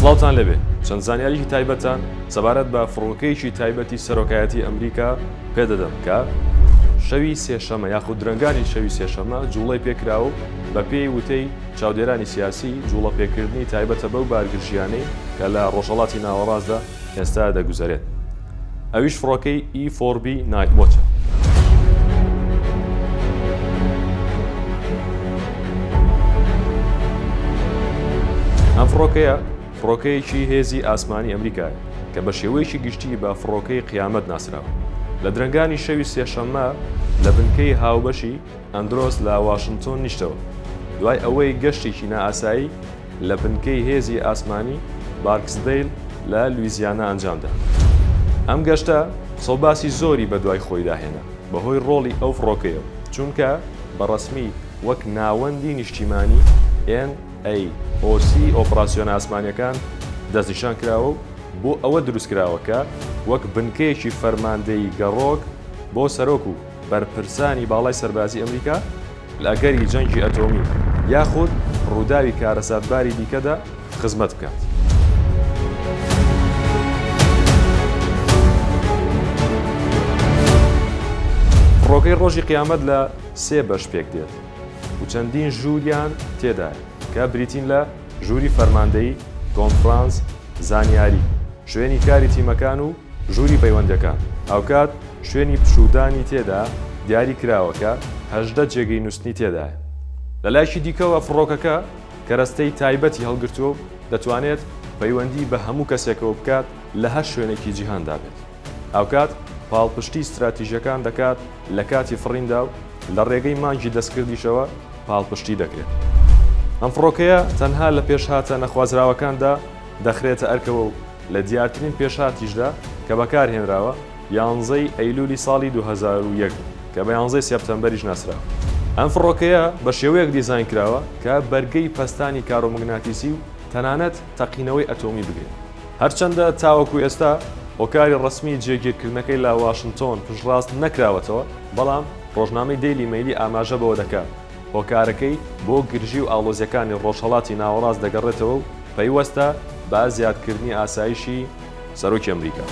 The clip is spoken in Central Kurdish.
سڵاوتان لەبێ چەند زانیاریی تایبەتان سەبارەت بە فڕۆکەیەکی تایبەتی سەرۆکایەتی ئەمریکا پێدەدەم کە شەوی سێشەمە یاخود درەنگانی شەوی سێشەمە جوڵەی پێکراوە و بە پێی وتەی چاودێرانی سیاسی جوڵە پێکردنی تایبەتە بەو بارگرژیانەی کە لە ڕۆژهەڵاتی ناوەڕاستدا ئێستا دەگوزارێت. ئەویش فڕۆکەی E4B نایتوۆچە. ئەم فڕۆکەیەکی هێزی ئاسمانی ئەمریکایە کە بە شێوەیەکی گشتی بە فڕۆکەی قیامەت ناسراوە. لە درەنگانی شەوی سێشەممە لە بنکەی هاوبەشی ئەندرۆس لە واشنگتۆن نیشتەوە دوای ئەوەی گەشتێکی نائاسایی لە بنکەی هێزی ئاسمانی بارکسدەیل لە لویزیانا ئەنجامدا. ئەم گەشتە سەوباسی زۆری بە دوای خۆی داهێنا بەهۆی ڕۆڵی ئەو فڕۆکەیەوە چونکە بەڕەسمی وەک ناوەندی نیشتیمانی NAOC ئۆپراسیۆنە ئاسمانیەکان دەستنیشان کراوە و بۆ ئەوە دروستکراوە کە وەک بنکەیەکی فەرماندەی گەڕۆک بۆ سەرۆک و بەرپرسانی باڵای سەربازی ئەمریکا لە ئەگەری جەنگی ئەتۆمی یاخود ڕووداوی کارەساتباری دیکەدا خزمەت بکات. فڕۆکەی ڕۆژی قیامەت لە سێ بەش پێک دێت و چەندین ژووریان تێدایە کە بریتین لە ژووری فەرماندەیی، کۆنفرانس، زانیاری، شوێنی کاری تیمەکان و ژووری پەیوەندەکان. ئەوکات شوێنی پشودانی تێدا دیاری کراوەکە 18 جێگەی نووسنی تێدایە. لە لایشی دیکەوە فڕۆکەکە کەرەستەی تایبەتی هەڵگرتووە و دەتوانێت پەیوەندی بە هەموو کەسێکەوە بکات لە هەر شوێنێکی جیهاندا بێت. ئەوکات پاڵپشتی استراتیژیەکان دەکات لە کاتی فڕیندا و لە ڕێگەی مانگی دەستکردیشەوە پاڵپشتی دەکرێت. ئەم فڕۆکەیە تەنها لە پێشهاتە نەخوازراوەکاندا دەخرێتە ئەرکەوە و لە دیارترین پێشهاتیشدا کە بەکارهێنراوە 11 ئەیلولی ساڵی 2001 کە بە 11 سێپتەمبەریش ناسراوە. ئەم فڕۆکەیە بە شێوەیەک دیزاین کراوە کە بەرگەی پەستانی کارۆمەگناتیسی و تەنانەت تەقینەوەی ئەتۆمی بگرێت. هەرچەندە تاوەکو ئێستا هۆکاری ڕسمی جێگیرکردنەکەی لە واشنگتۆن پشتڕاست نەکراوەتەوە، بەڵام ڕۆژنامەی دەیلی مەیلی ئاماژە بەوە دەکات هۆکارەکەی بۆ گرژی و ئاڵۆزیەکانی ڕۆژهەڵاتی ناوەڕاست دەگەڕێتەوە و پەیوەستە بە زیادکردنی ئاسایشی سەرۆکی ئەمریکا.